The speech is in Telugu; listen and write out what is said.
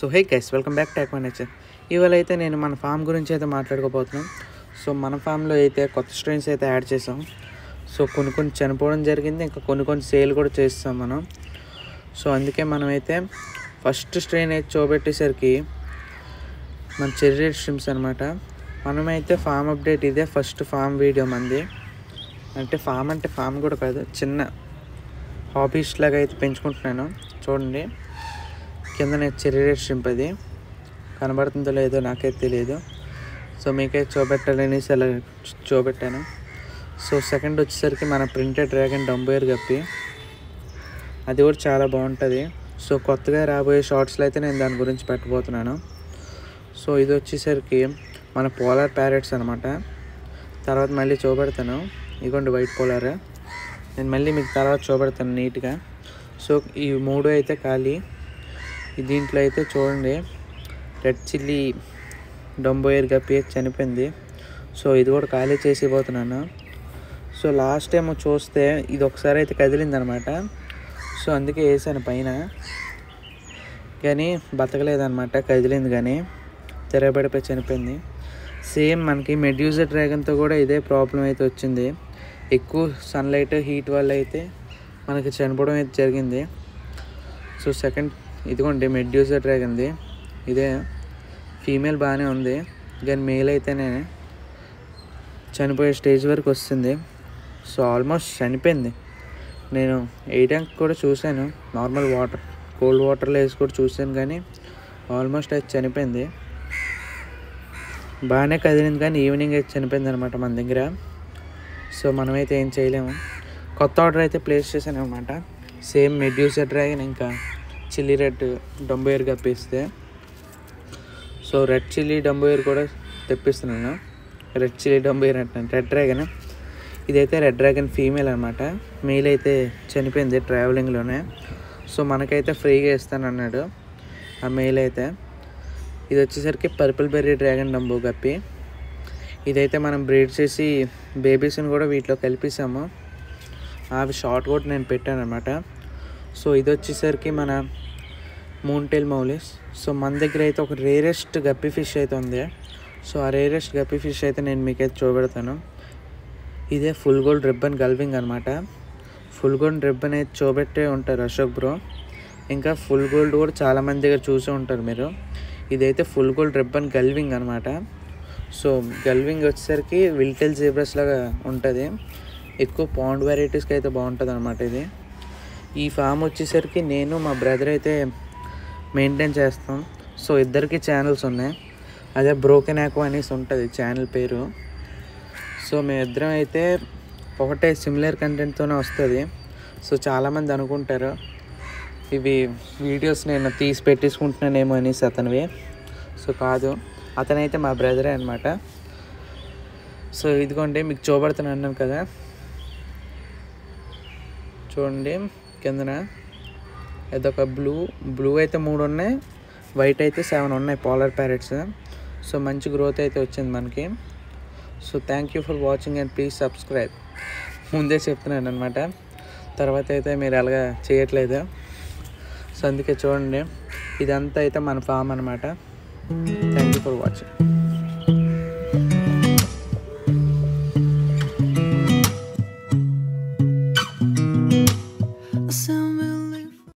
So hey guys, welcome back to aqua nature. ఇవాళ అయితే నేను మన ఫామ్ గురించి అయితే మాట్లాడుకోబోతున్నాం. సో మన ఫామ్లో అయితే కొత్త స్ట్రెయిన్స్ అయితే యాడ్ చేసాం. సో కొన్ని చనిపోవడం జరిగింది, ఇంకా కొన్ని సేల్ కూడా చేస్తాం మనం. సో అందుకే మనమైతే ఫస్ట్ స్ట్రెయిన్ అయితే చూపెట్టేసరికి మన చెర్రీ రెడ్ షింప్స్ అనమాట. మనమైతే ఫామ్ అప్డేట్ ఇదే ఫస్ట్ ఫామ్ వీడియో మంది. అంటే ఫామ్ కూడా కాదు, చిన్న హాబీస్ లాగా అయితే పెంచుకుంటున్నాను. చూడండి, కింద నేను చెర్రీ రెడ్ షింప్, అది కనబడుతుందో లేదో నాకైతే తెలియదు. సో మీకైతే చూపెట్టాలనేసి అలా చూపెట్టాను. సో సెకండ్ వచ్చేసరికి మన ప్రింటెడ్ డ్రాగన్ డంబోయర్ గప్పి, అది కూడా చాలా బాగుంటుంది. సో కొత్తగా రాబోయే షార్ట్స్లో అయితే నేను దాని గురించి పెట్టబోతున్నాను. సో ఇది వచ్చేసరికి మన పోలార్ ప్యారెట్స్ అనమాట. తర్వాత మళ్ళీ చూపెడతాను. ఇదిగోండి వైట్ పోలార్, నేను మళ్ళీ మీకు తర్వాత చూపెడతాను నీట్గా. సో ఈ మూడు అయితే ఖాళీ. దీంట్లో అయితే చూడండి, రెడ్ చిల్లీ డంబోయర్ గప్పి చనిపోయింది. సో ఇది కూడా ఖాళీ చేసిపోతున్నాను. సో లాస్ట్ టైం చూస్తే ఇది ఒకసారి అయితే కదిలింది అనమాట. సో అందుకే వేసాను పైన, కానీ బతకలేదన్నమాట, కదిలింది కానీ తిరగబడిపోయి చనిపోయింది. సేమ్ మనకి మెడ్యూజా డ్రాగన్తో కూడా ఇదే ప్రాబ్లం అయితే వచ్చింది. ఎక్కువ సన్లైట్ హీట్ వల్ల అయితే మనకి చనిపోవడం అయితే జరిగింది. సో సెకండ్ ఇదిగోండి మెడ్యూజా డ్రాగన్ది, ఇదే ఫీమేల్ బాగానే ఉంది, కానీ మేల్ అయితేనే చనిపోయే స్టేజ్ వరకు వస్తుంది. సో ఆల్మోస్ట్ చనిపోయింది. నేను వేయడానికి కూడా చూశాను, నార్మల్ వాటర్ కోల్డ్ వాటర్లో వేసి కూడా చూశాను, కానీ ఆల్మోస్ట్ అయితే చనిపోయింది. బాగానే కదిలింది కానీ ఈవినింగ్ అయితే చనిపోయింది అనమాట మన దగ్గర. సో మనమైతే ఏం చేయలేము. కొత్త ఆర్డర్ అయితే ప్లేస్ చేశాను అనమాట. సేమ్ మెడ్యూసా డ్రాగన్ ఇంకా చిల్లీ రెడ్ డంబోయర్ గప్పిస్తే. సో రెడ్ చిల్లీ డంబోయర్ కూడా తెప్పిస్తున్నాను. రెడ్ చిల్లీ డంబోయర్ అంటున్నాను, రెడ్ డ్రాగన్. ఇదైతే రెడ్ డ్రాగన్ ఫీమేల్ అనమాట. మేల్ అయితే చనిపోయింది ట్రావెలింగ్లోనే. సో మనకైతే ఫ్రీగా ఇస్తాను అన్నాడు ఆ మేల్ అయితే. ఇది వచ్చేసరికి పర్పుల్ బెర్రీ డ్రాగన్ డంబో గప్పి. ఇదైతే మనం బ్రీడ్ చేసి బేబీస్ని కూడా వీటిలో కలిపేసాము. అవి షార్ట్ కూడా నేను పెట్టాను అనమాట. సో ఇది వచ్చేసరికి మన మూన్ టైల్ మౌలిస్. సో మన దగ్గర అయితే ఒక రేరెస్ట్ గప్పి ఫిష్ అయితే ఉంది. సో ఆ రేరెస్ట్ గప్పి ఫిష్ అయితే నేను మీకైతే చూపెడతాను. ఇదే ఫుల్ గోల్డ్ రిబ్బన్ గల్వింగ్ అనమాట. ఫుల్ గోల్డ్ రిబ్బన్ అయితే చూపెట్టే ఉంటారు అశోక్ బ్రో, ఇంకా ఫుల్ గోల్డ్ కూడా చాలామంది దగ్గర చూసే ఉంటారు మీరు. ఇదైతే ఫుల్ గోల్డ్ రిబ్బన్ గల్వింగ్ అనమాట. సో గల్వింగ్ వచ్చేసరికి విల్టెల్ జీబ్రస్ లాగా ఉంటుంది. ఎక్కువ పాండ్ వెరైటీస్కి అయితే బాగుంటుంది అనమాట ఇది. ఈ ఫామ్ వచ్చేసరికి నేను మా బ్రదర్ అయితే మెయింటైన్ చేస్తాం. సో ఇద్దరికి ఛానల్స్ ఉన్నాయి. అదే బ్రోకెన్ ఆక్వా అనేసి ఉంటుంది ఛానల్ పేరు. సో మేమిద్దరం అయితే ఒకటే సిమిలర్ కంటెంట్తోనే వస్తుంది. సో చాలామంది అనుకుంటారు ఇవి వీడియోస్ నేను తీసి పెట్టేసుకుంటున్నానేమో అనేసి అతనివి. సో కాదు, అతనైతే మా బ్రదరే అనమాట. సో ఇదిగోండి మీకు చూపెడుతున్నాను అన్నాను కదా, చూడండి కిందన ఇదొక బ్లూ అయితే 3 ఉన్నాయి, వైట్ అయితే 7 ఉన్నాయి పోలార్ ప్యారెట్స్. సో మంచి గ్రోత్ అయితే వచ్చింది మనకి. So thank you for watching and please subscribe. ముందే చెప్తున్నాను అనమాట, తర్వాత అయితే మీరు అలాగా చేయట్లేదు. సో అందుకే చూడండి, ఇదంతా అయితే మన ఫామ్ అనమాట. Thank you for watching.